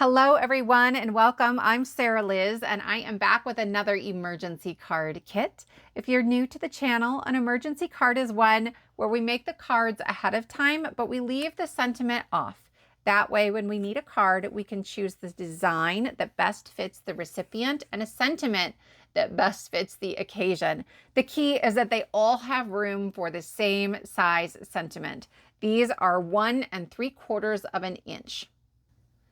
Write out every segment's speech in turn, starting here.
Hello everyone and welcome. I'm Sarah Liz and I am back with another emergency card kit. If you're new to the channel, an emergency card is one where we make the cards ahead of time, but we leave the sentiment off. That way, when we need a card, we can choose the design that best fits the recipient and a sentiment that best fits the occasion. The key is that they all have room for the same size sentiment. These are 1 3/4 of an inch.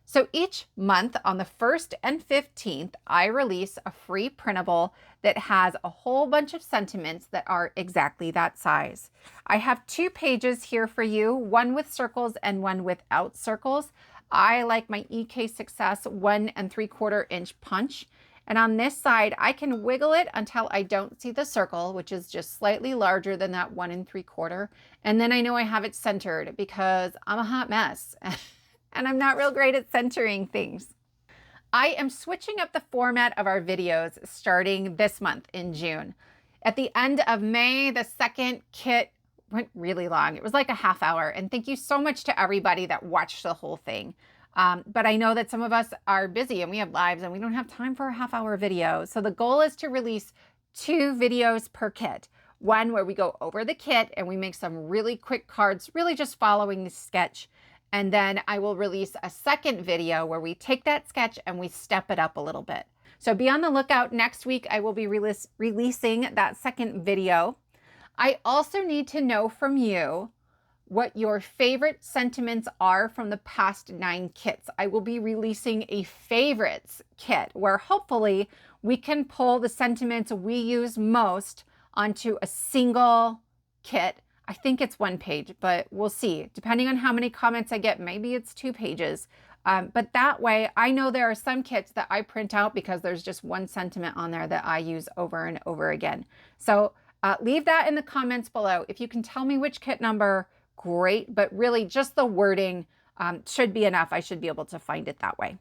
So each month on the 1st and 15th, I release a free printable that has a whole bunch of sentiments that are exactly that size. I have 2 pages here for you, one with circles and one without circles. I like my EK Success 1 3/4 inch punch. And on this side, I can wiggle it until I don't see the circle, which is just slightly larger than that 1 3/4. And then I know I have it centered because I'm a hot mess. And I'm not real great at centering things. I am switching up the format of our videos starting this month in June. At the end of May, the second kit went really long. It was like a half hour. And thank you so much to everybody that watched the whole thing. But I know that some of us are busy and we have lives and we don't have time for a half-hour video. So the goal is to release 2 videos per kit. One where we go over the kit and we make some really quick cards, really just following the sketch. And then I will release a second video where we take that sketch and we step it up a little bit. So be on the lookout. Next week, I will be releasing that second video. I also need to know from you what your favorite sentiments are from the past 9 kits. I will be releasing a favorites kit where hopefully we can pull the sentiments we use most onto a single kit. I think it's 1 page, but we'll see. Depending on how many comments I get, maybe it's 2 pages. But that way, I know there are some kits that I print out because there's just one sentiment on there that I use over and over again. So leave that in the comments below. If you can tell me which kit number, great. But really, just the wording should be enough. I should be able to find it that way.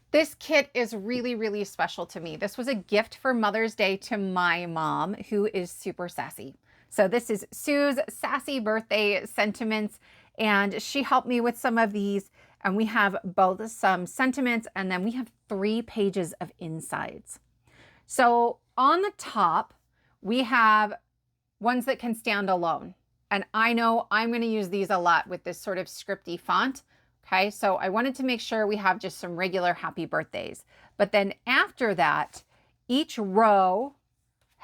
This kit is really, really special to me. This was a gift for Mother's Day to my mom, who is super sassy. So this is Sue's Sassy Birthday Sentiments, and she helped me with some of these, and we have both some sentiments, and then we have 3 pages of insides. So on the top, we have ones that can stand alone, and I know I'm going to use these a lot with this sort of scripty font. Okay, so I wanted to make sure we have just some regular happy birthdays. But then after that, each row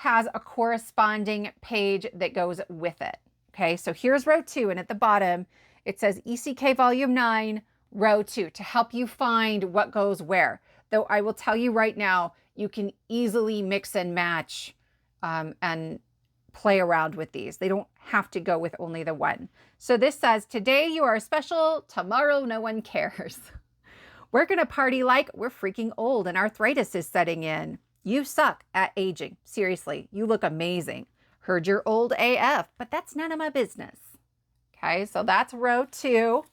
has a corresponding page that goes with it. Okay, so here's row 2, and at the bottom, it says ECK Volume 9, row 2, to help you find what goes where. Though I will tell you right now, you can easily mix and match and play around with these. They don't have to go with only the one. So this says, today you are special, tomorrow no one cares. We're gonna party like we're freaking old and arthritis is setting in. You suck at aging. Seriously, you look amazing. Heard you're old AF, but that's none of my business. Okay, so that's row 2.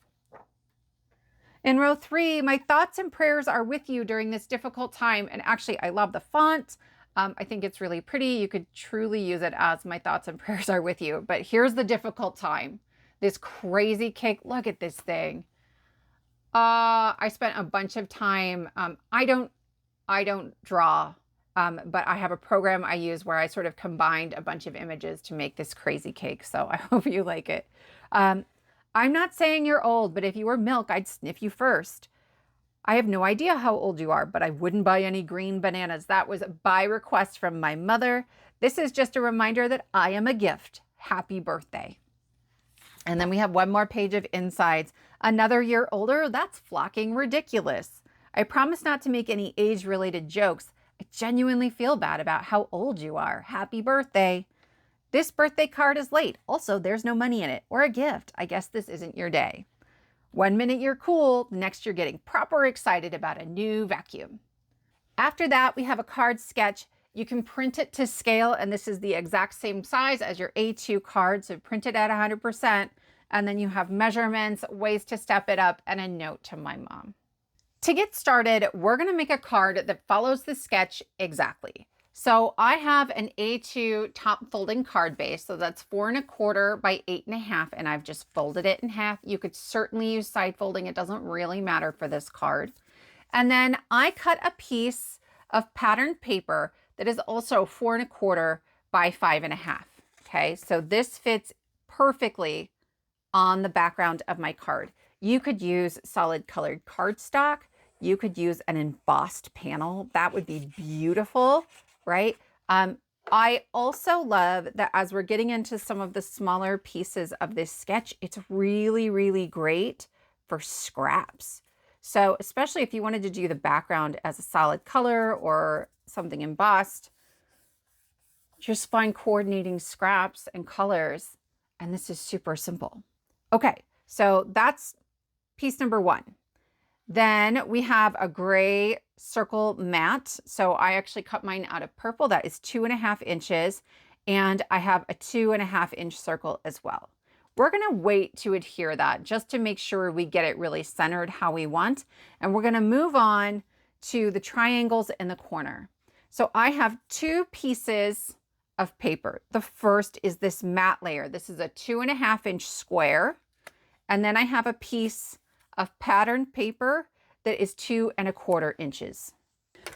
In row 3, my thoughts and prayers are with you during this difficult time. And actually, I love the font. I think it's really pretty. You could truly use it as my thoughts and prayers are with you. But here's the difficult time. This crazy cake. Look at this thing. I spent a bunch of time. I don't draw. But I have a program I use where I sort of combined a bunch of images to make this crazy cake. So I hope you like it. I'm not saying you're old, but if you were milk, I'd sniff you first. I have no idea how old you are, but I wouldn't buy any green bananas. That was by request from my mother. This is just a reminder that I am a gift. Happy birthday. And then we have 1 more page of insides. Another year older? That's flocking ridiculous. I promise not to make any age-related jokes. I genuinely feel bad about how old you are. Happy birthday. This birthday card is late. Also, there's no money in it or a gift. I guess this isn't your day. 1 minute you're cool, next you're getting proper excited about a new vacuum. After that, we have a card sketch. You can print it to scale, and this is the exact same size as your A2 card, so print it at 100%, and then you have measurements, ways to step it up, and a note to my mom. To get started, we're going to make a card that follows the sketch exactly. So I have an A2 top folding card base. So that's 4 1/4 by 8 1/2. And I've just folded it in half. You could certainly use side folding. It doesn't really matter for this card. And then I cut a piece of patterned paper that is also 4 1/4 by 5 1/2. Okay, so this fits perfectly on the background of my card. You could use solid colored cardstock. You could use an embossed panel. That would be beautiful, right? I also love that as we're getting into some of the smaller pieces of this sketch, it's really, really great for scraps. So especially if you wanted to do the background as a solid color or something embossed, just find coordinating scraps and colors. And this is super simple. Okay, so that's piece number 1. Then we have a gray circle mat. So I actually cut mine out of purple. That is 2 1/2 inches. And I have a 2 1/2 inch circle as well. We're going to wait to adhere that just to make sure we get it really centered how we want. And we're going to move on to the triangles in the corner. So I have 2 pieces of paper. The first is this matte layer. This is a 2 1/2 inch square. And then I have a piece of patterned paper that is 2 1/4 inches.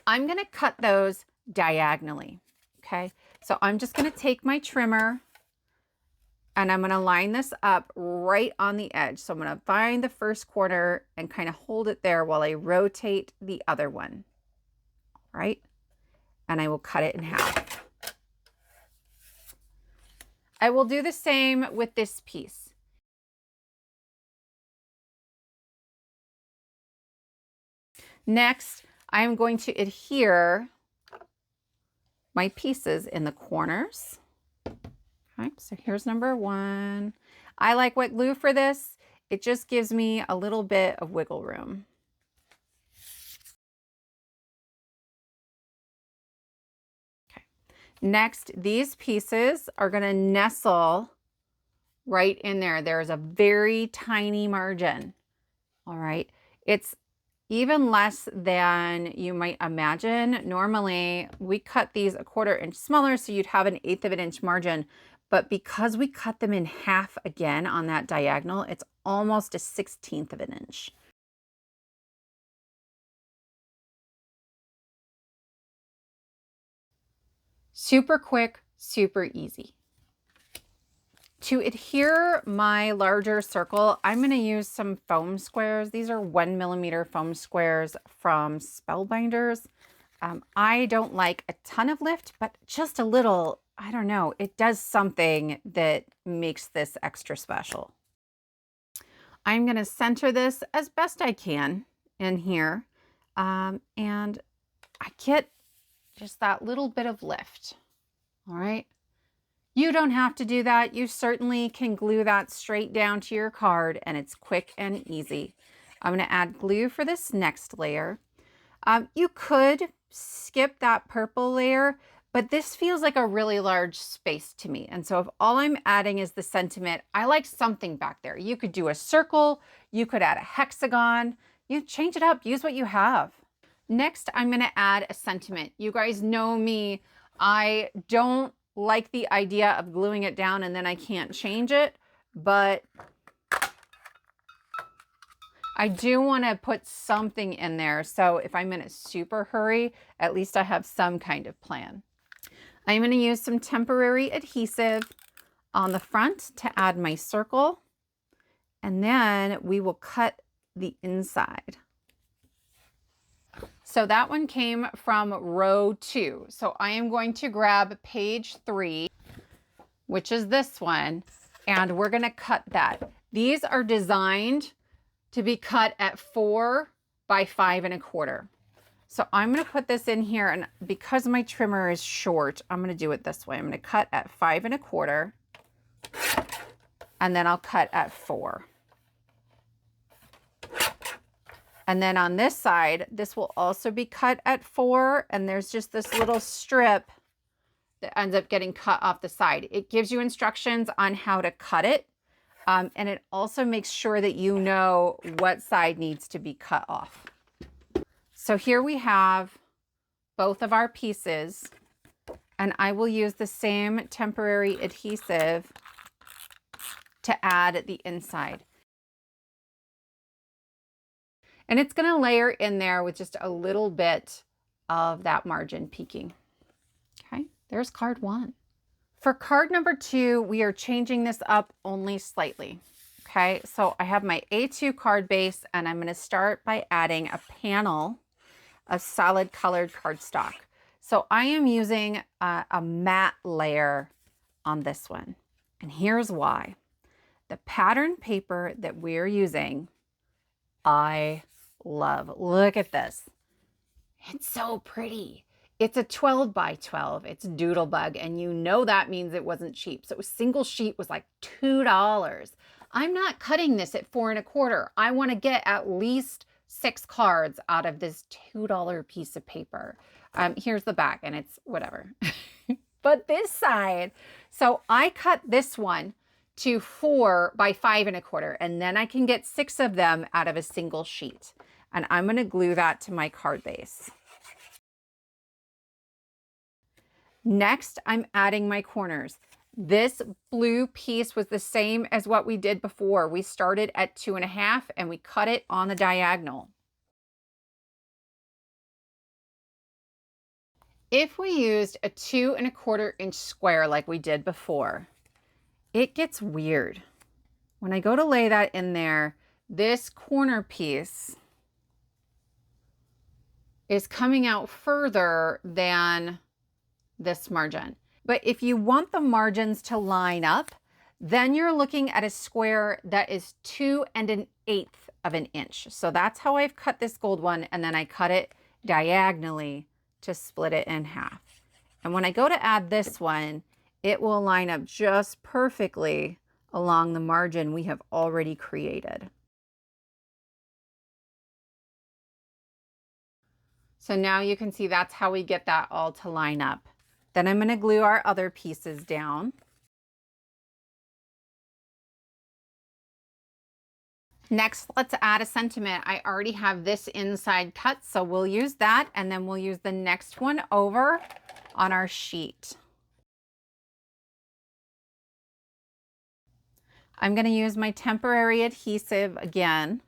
I'm going to cut those diagonally. Okay. So I'm just going to take my trimmer and I'm going to line this up right on the edge. So I'm going to find the first corner and kind of hold it there while I rotate the other one. Right. And I will cut it in half. I will do the same with this piece. Next, I'm going to adhere my pieces in the corners. Okay, so here's number 1. I like wet glue for this. It just gives me a little bit of wiggle room. Okay. Next, these pieces are going to nestle right in there. There's a very tiny margin. All right. It's even less than you might imagine. Normally, we cut these a 1/4 inch smaller, so you'd have an 1/8 of an inch margin. But because we cut them in half again on that diagonal, it's almost a 1/16 of an inch. Super quick, super easy. To adhere my larger circle, I'm going to use some foam squares. These are 1 millimeter foam squares from Spellbinders. I don't like a ton of lift, but just a little, I don't know, it does something that makes this extra special. I'm going to center this as best I can in here. And I get just that little bit of lift. All right. You don't have to do that. You certainly can glue that straight down to your card and it's quick and easy. I'm going to add glue for this next layer. You could skip that purple layer, but this feels like a really large space to me. And so if all I'm adding is the sentiment, I like something back there. You could do a circle. You could add a hexagon. You change it up. Use what you have. Next, I'm going to add a sentiment. You guys know me. I don't like the idea of gluing it down and then I can't change it, but I do want to put something in there. So if I'm in a super hurry, at least I have some kind of plan. I'm going to use some temporary adhesive on the front to add my circle, and then we will cut the inside. So that one came from row 2. So I am going to grab page 3, which is this one, and we're going to cut that. These are designed to be cut at 4 by 5 1/4. So I'm going to put this in here, and because my trimmer is short, I'm going to do it this way. I'm going to cut at 5 1/4, and then I'll cut at 4. And then on this side, this will also be cut at 4, and there's just this little strip that ends up getting cut off the side. It gives you instructions on how to cut it, and it also makes sure that you know what side needs to be cut off. So here we have both of our pieces, and I will use the same temporary adhesive to add the inside. And it's going to layer in there with just a little bit of that margin peeking. Okay, there's card 1. For card number 2, we are changing this up only slightly. Okay, so I have my A2 card base, and I'm going to start by adding a panel of solid colored cardstock. So I am using a matte layer on this one. And here's why. The pattern paper that we're using, I love. Look at this. It's so pretty. It's a 12 by 12. It's Doodlebug, and you know that means it wasn't cheap. So a single sheet was like $2. I'm not cutting this at 4 1/4. I want to get at least 6 cards out of this $2 piece of paper. Here's the back, and it's whatever. But this side, so I cut this one to 4 by 5 1/4, and then I can get 6 of them out of a single sheet. And I'm going to glue that to my card base. Next, I'm adding my corners. This blue piece was the same as what we did before. We started at 2 1/2 and we cut it on the diagonal. If we used a 2 1/4 inch square like we did before, it gets weird. When I go to lay that in there, this corner piece is coming out further than this margin. But if you want the margins to line up, then you're looking at a square that is 2 1/8 of an inch. So that's how I've cut this gold one, and then I cut it diagonally to split it in half. And when I go to add this one, it will line up just perfectly along the margin we have already created. So now you can see that's how we get that all to line up. Then I'm going to glue our other pieces down. Next, let's add a sentiment. I already have this inside cut, so we'll use that, and then we'll use the next one over on our sheet. I'm going to use my temporary adhesive again.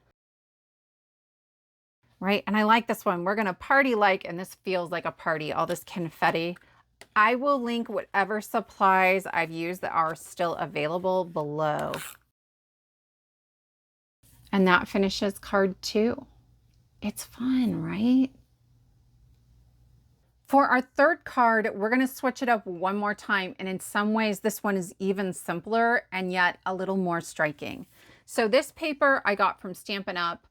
Right, and I like this one. We're going to party like, and this feels like a party, all this confetti. I will link whatever supplies I've used that are still available below. And that finishes card 2. It's fun, right? For our third card, we're going to switch it up one more time. And in some ways, this one is even simpler and yet a little more striking. So this paper I got from Stampin' Up!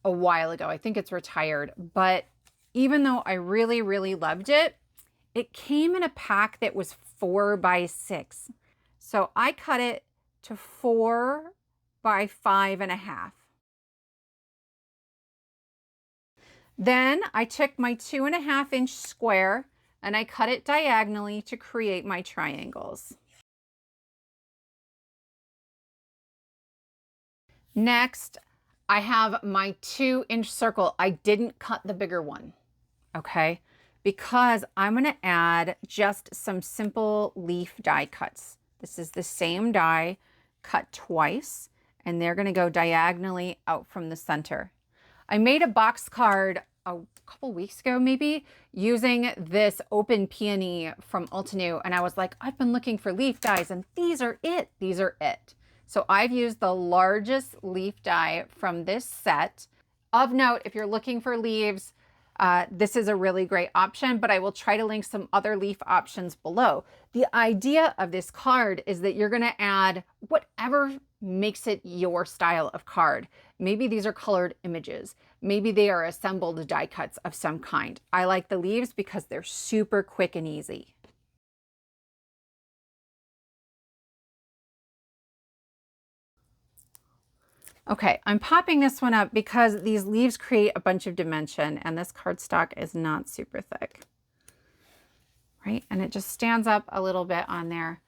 A while ago. I think it's retired. But even though I really, really loved it, it came in a pack that was 4 by 6. So I cut it to 4 by 5 1/2. Then I took my 2 1/2 inch square and I cut it diagonally to create my triangles. Next, I have my 2 inch circle. I didn't cut the bigger one, okay? Because I'm gonna add just some simple leaf die cuts. This is the same die cut twice, and they're gonna go diagonally out from the center. I made a box card a couple weeks ago maybe using this open peony from Altenew, and I was like, I've been looking for leaf dies and these are it. These are it. So I've used the largest leaf die from this set. Of note, if you're looking for leaves, this is a really great option, but I will try to link some other leaf options below. The idea of this card is that you're gonna add whatever makes it your style of card. Maybe these are colored images. Maybe they are assembled die cuts of some kind. I like the leaves because they're super quick and easy. Okay, I'm popping this one up because these leaves create a bunch of dimension and this cardstock is not super thick, right? And it just stands up a little bit on there.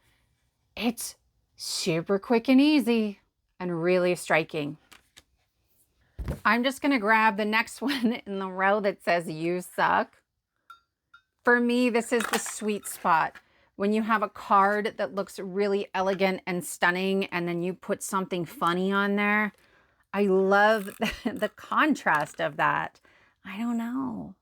It's super quick and easy and really striking. I'm just gonna grab the next one in the row that says "You suck." For me, this is the sweet spot. When you have a card that looks really elegant and stunning and then you put something funny on there, I love the contrast of that. I don't know.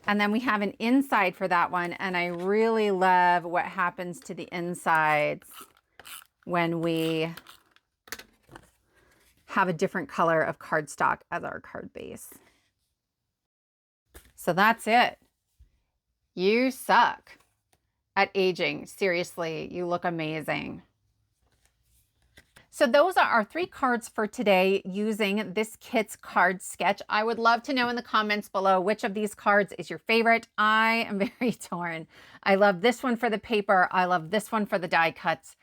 And then we have an inside for that one. And I really love what happens to the insides when we have a different color of cardstock as our card base. So that's it. You suck at aging. Seriously, you look amazing. So those are our 3 cards for today using this kit's card sketch. I would love to know in the comments below which of these cards is your favorite. I am very torn. I love this one for the paper. I love this one for the die cuts.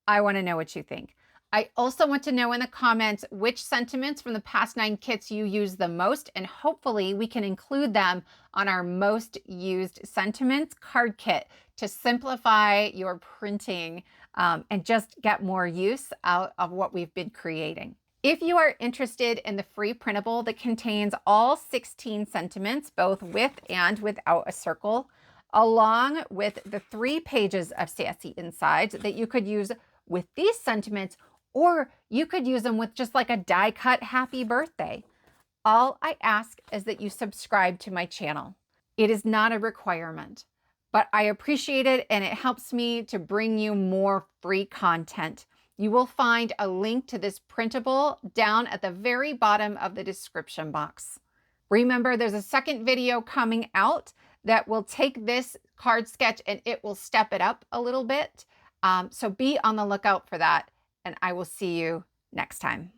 I want to know what you think. I also want to know in the comments which sentiments from the past 9 kits you use the most, and hopefully we can include them on our most used sentiments card kit to simplify your printing and just get more use out of what we've been creating. If you are interested in the free printable that contains all 16 sentiments, both with and without a circle, along with the 3 pages of Sassy insides that you could use with these sentiments, or you could use them with just like a die cut happy birthday. All I ask is that you subscribe to my channel. It is not a requirement, but I appreciate it and it helps me to bring you more free content. You will find a link to this printable down at the very bottom of the description box. Remember, there's a second video coming out that will take this card sketch and it will step it up a little bit. So be on the lookout for that, and I will see you next time.